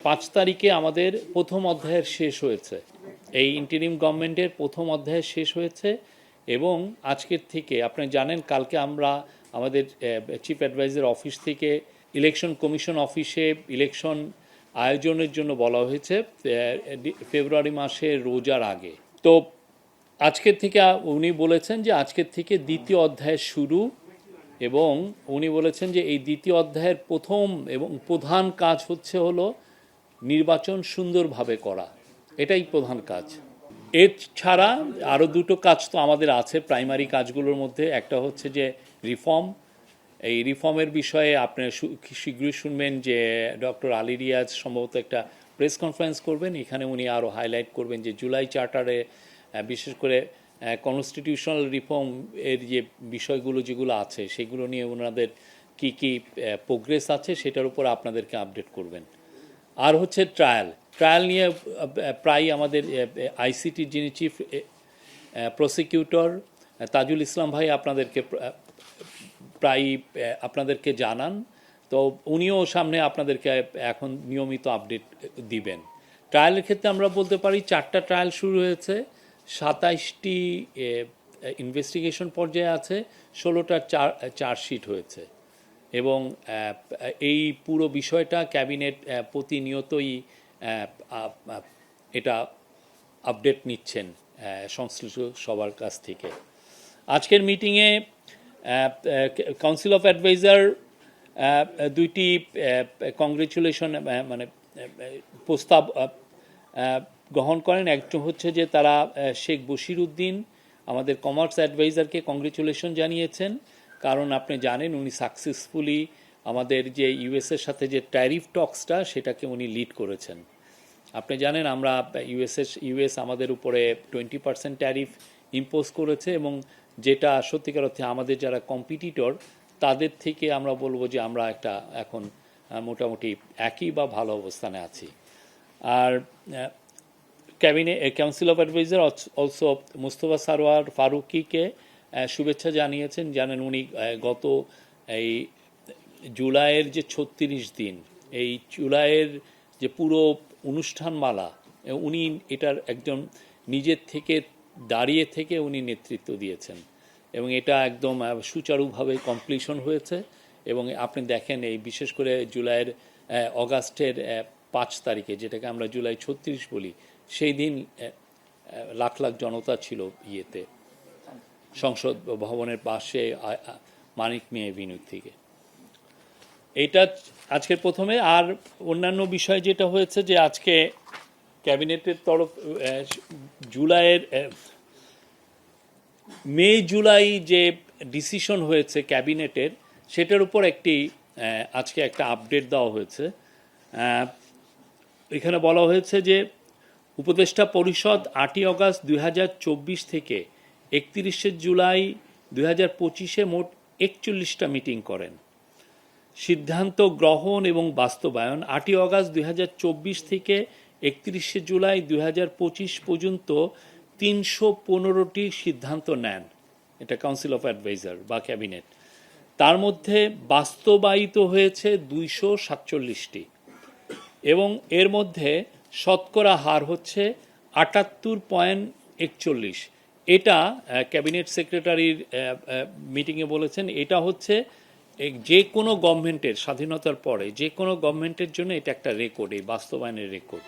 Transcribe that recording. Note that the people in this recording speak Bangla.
5 তারিখে আমাদের প্রথম অধ্যায়ের শেষ হয়েছে, এই ইন্টারিম গভর্নমেন্টের প্রথম অধ্যায় শেষ হয়েছে এবং আজকের থেকে আপনি জানেন কালকে আমরা আমাদের চিফ অ্যাডভাইজার অফিস থেকে ইলেকশন কমিশন অফিসে ইলেকশন আয়োজনের জন্য বলা হয়েছে ফেব্রুয়ারি মাসের রোজার আগে। তো আজকের থেকে উনি বলেছেন যে আজকের থেকে দ্বিতীয় অধ্যায় শুরু এবং উনি বলেছেন যে এই দ্বিতীয় অধ্যায়ের প্রথম এবং প্রধান কাজ হলো নির্বাচন সুন্দরভাবে করা, এটাই প্রধান কাজ। এর ছাড়া আরও দুটো কাজ তো আমাদের আছে প্রাইমারি কাজগুলোর মধ্যে। একটা হচ্ছে যে রিফর্ম, এই রিফর্মের বিষয়ে আপনারা শীঘ্রই শুনবেন যে ডক্টর আলী রিয়াজ সম্ভবত একটা প্রেস কনফারেন্স করবেন, এখানে উনি আরও হাইলাইট করবেন যে জুলাই চার্টারে বিশেষ করে কনস্টিটিউশনাল রিফর্ম এর যে বিষয়গুলো যেগুলো আছে সেগুলো নিয়ে ওনাদের কি কি প্রোগ্রেস আছে সেটার উপর আপনাদেরকে আপডেট করবেন। আর হচ্ছে ট্রায়াল নিয়ে প্রায় আমাদের আইসিটির যিনি চিফ প্রসিকিউটর তাজুল ইসলাম ভাই আপনাদেরকে জানান, তো উনিও সামনে আপনাদেরকে এখন নিয়মিত আপডেট দিবেন। ট্রায়ালের ক্ষেত্রে আমরা বলতে পারি 4টা ট্রায়াল শুরু হয়েছে, 27টি ইনভেস্টিগেশন পর্যায়ে আছে, 16টা চার্জশিট হয়েছে এবং এই পুরো বিষয়টা ক্যাবিনেট প্রতিনিয়তই এটা আপডেট নিচ্ছেন সংশ্লিষ্ট সবার কাছ থেকে। আজকের মিটিংয়ে কাউন্সিল অফ অ্যাডভাইজার দুইটি কংগ্রেচুলেশন মানে প্রস্তাব গ্রহণ করেন। একটা হচ্ছে যে তারা শেখ বশির উদ্দিন আমাদের কমার্স অ্যাডভাইজারকে কংগ্রেচুলেশন জানিয়েছেন, কারণ আপনি জানেন উনি সাকসেসফুলি আমাদের যে ইউএসের সাথে যে ট্যারিফ টক্সটা সেটাকে উনি লিড করেছেন। আপনি জানেন আমরা ইউএস আমাদের উপরে 20% ট্যারিফ ইম্পোজ করেছে এবং যেটা সত্যিকার অর্থে আমাদের যারা কম্পিটিটর তাদের থেকে আমরা বলবো যে আমরা একটা এখন মোটামুটি একই বা ভালো অবস্থানে আছি। আর council of adviser also Mostofa Sarwar ফারুকিকে শুভেচ্ছা জানিয়েছেন। জানেন উনি গত এই জুলাইয়ের যে 36 দিন, এই জুলাইয়ের যে পুরো অনুষ্ঠানমালা উনি এটার একজন নিজের থেকে দাঁড়িয়ে থেকে উনি নেতৃত্ব দিয়েছেন এবং এটা একদম সুচারুভাবে কমপ্লিশন হয়েছে। এবং আপনি দেখেন এই বিশেষ করে জুলাইয়ের অগাস্টের 5 তারিখে, যেটাকে আমরা জুলাই 36 বলি, সেই দিন লাখ লাখ জনতা ছিল ইয়েতে সংসদ ভবনের পাশে মানিক মিয়া এভিনিউ থেকে। এইটা আজকের প্রথমে। আর অন্যান্য বিষয় যেটা হয়েছে যে আজকে ক্যাবিনেটের তরফ মে জুলাই যে ডিসিশন হয়েছে ক্যাবিনেটের সেটার উপর আজকে একটা আপডেট দেওয়া হয়েছে। এখানে বলা হয়েছে যে উপদেষ্টা পরিষদ 8ই অগাস্ট 2024 থেকে 31শে জুলাই 2025-এ মোট 41টা মিটিং করেন। সিদ্ধান্ত গ্রহণ এবং বাস্তবায়ন 8ই অগাস্ট 2024 থেকে 31শে জুলাই 2025 পর্যন্ত 315টি সিদ্ধান্ত নেন, এটা কাউন্সিল অফ অ্যাডভাইজার বা ক্যাবিনেট। তার মধ্যে বাস্তবায়িত হয়েছে 247টি এবং এর মধ্যে শতকরা হার হচ্ছে 78.41। এটা ক্যাবিনেট সেক্রেটারির মিটিংয়ে বলেছেন এটা হচ্ছে যে কোনো গভর্নমেন্টের স্বাধীনতার পরে যে কোনো গভর্নমেন্টের জন্য এটা একটা রেকর্ড, এই বাস্তবায়নের রেকর্ড।